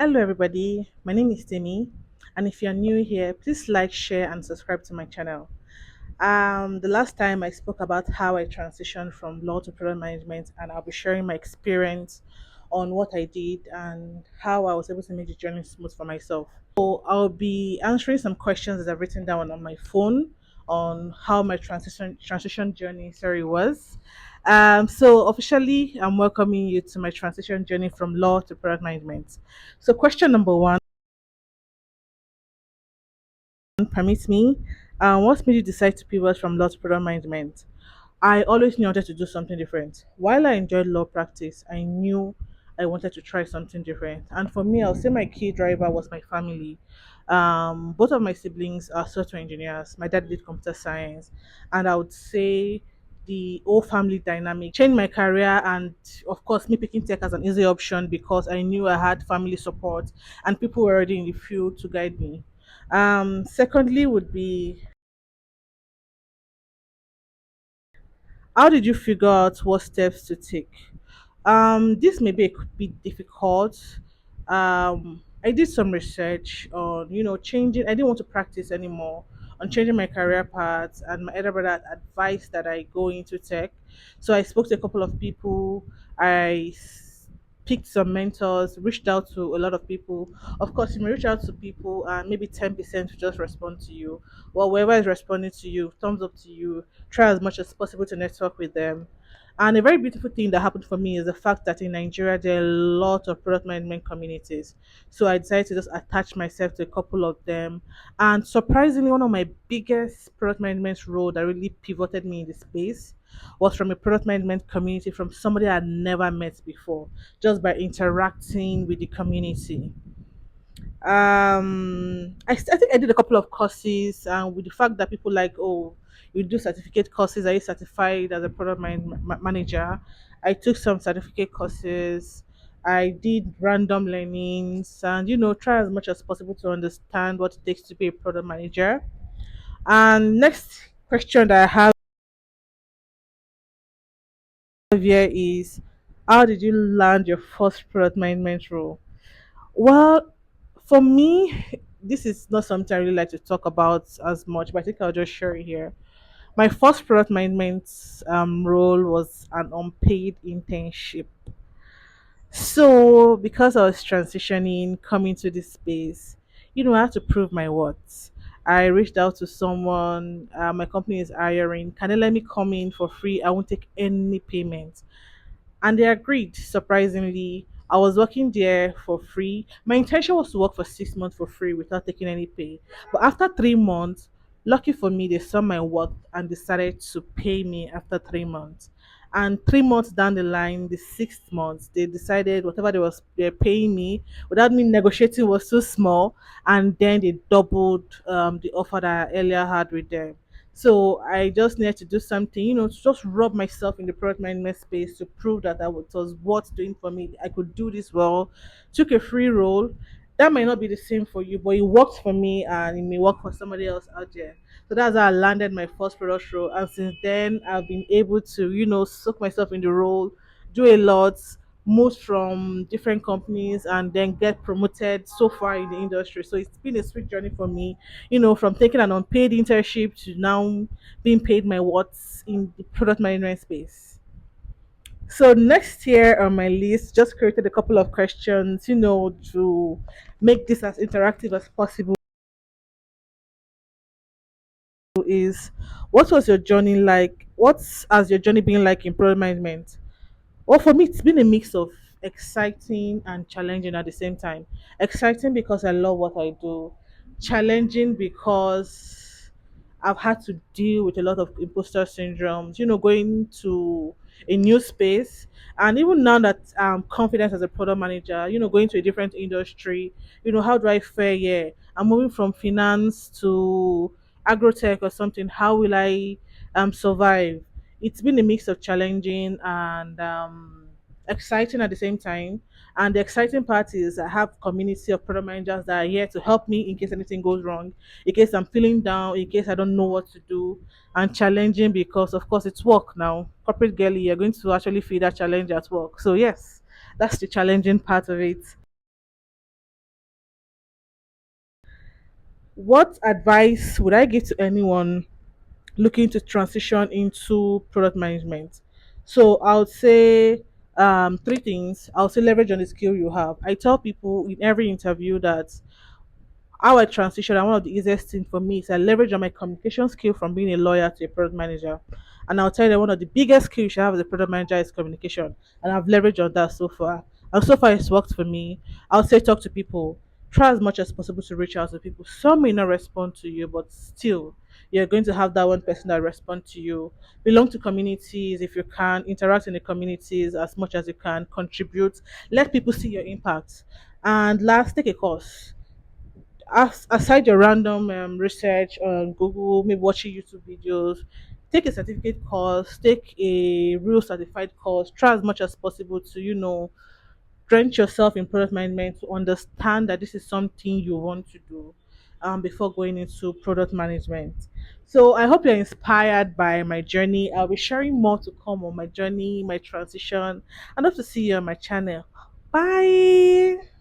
Hello, everybody. My name is Timmy, and if you're new here, please like, share, and subscribe to my channel. The last time I spoke about how I transitioned from law to product management, and I'll be sharing my experience on what I did and how I was able to make the journey smooth for myself. So I'll be answering some questions that I've written down on my phone on how my transition journey was. So officially, I'm welcoming you to my transition journey from law to product management. So question number one, permits me. What made you decide to pivot from law to product management? I always knew I wanted to do something different. While I enjoyed law practice, I knew I wanted to try something different. And for me, I'll say my key driver was my family. Both of my siblings are software engineers. My dad did computer science, and I would say the whole family dynamic changed my career. And of course, me picking tech as an easy option because I knew I had family support and people were already in the field to guide me. Secondly, would be how did you figure out what steps to take? This may be a bit difficult. I did some research on, changing. I didn't want to practice anymore on changing my career path, and my elder brother had advised that I go into tech. So I spoke to a couple of people. Picked some mentors, reached out to a lot of people. Of course, you may reach out to people, and maybe 10% will just respond to you. Well, whoever is responding to you, thumbs up to you. Try as much as possible to network with them. And a very beautiful thing that happened for me is the fact that in Nigeria there are a lot of product management communities. So I decided to just attach myself to a couple of them. And surprisingly, one of my biggest product management role that really pivoted me in the space was from a product management community from somebody I had never met before, just by interacting with the community. I think I did a couple of courses, and with the fact that people like, oh, you do certificate courses, are you certified as a manager? I took some certificate courses. I did random learnings, and try as much as possible to understand what it takes to be a product manager. And next question that I have here is, how did you land your first product management role? Well, for me, this is not something I really like to talk about as much, but I think I'll just share it here. My first product management role was an unpaid internship. So, because I was transitioning, coming to this space, I had to prove my worth. I reached out to someone, my company is hiring. Can they let me come in for free? I won't take any payment, and they agreed. Surprisingly, I was working there for free. My intention was to work for 6 months for free without taking any pay. But after 3 months, lucky for me, they saw my work and decided to pay me after 3 months. And 3 months down the line, the sixth month, they decided whatever they're paying me without me negotiating was too small, and then they doubled the offer that I earlier had with them. So I just needed to do something, to just rub myself in the product management space to prove that it was worth doing for me. I could do this well. Took a free role. That might not be the same for you, but it worked for me and it may work for somebody else out there. So that's how I landed my first product role. And since then, I've been able to, soak myself in the role, do a lot, moved from different companies, and then get promoted so far in the industry. So it's been a sweet journey for me, from taking an unpaid internship to now being paid my worth in the product management space. So next year on my list, just created a couple of questions, to make this as interactive as possible. Is what was your journey like? What's has your journey been like in product management? Well, for me, it's been a mix of exciting and challenging at the same time. Exciting because I love what I do, challenging because I've had to deal with a lot of imposter syndromes, going to a new space. And even now that I'm confident as a product manager, going to a different industry, how do I fare here? I'm moving from finance to agrotech or something. How will I survive? It's been a mix of challenging and exciting at the same time. And the exciting part is I have community of product managers that are here to help me in case anything goes wrong, in case I'm feeling down, in case I don't know what to do. And challenging because of course it's work now. Corporate girly, you're going to actually feel that challenge at work. So yes, that's the challenging part of it. What advice would I give to anyone looking to transition into product management? So I would say three things. I'll say leverage on the skill you have. I tell people in every interview that how I transition and one of the easiest things for me is I leverage on my communication skill from being a lawyer to a product manager. And I'll tell you that one of the biggest skills you should have as a product manager is communication. And I've leveraged on that so far. And so far it's worked for me. I'll say talk to people. Try as much as possible to reach out to people. Some may not respond to you, but still you're going to have that one person that respond to you. Belong to communities if you can, interact in the communities as much as you can, contribute, let people see your impact. And last, take a course aside your random research on Google, maybe watching YouTube videos, take a certificate course, take a real certified course, try as much as possible to, drench yourself in product management to understand that this is something you want to do before going into product management. So I hope you're inspired by my journey. I'll be sharing more to come on my journey, my transition. I'd love to see you on my channel. Bye.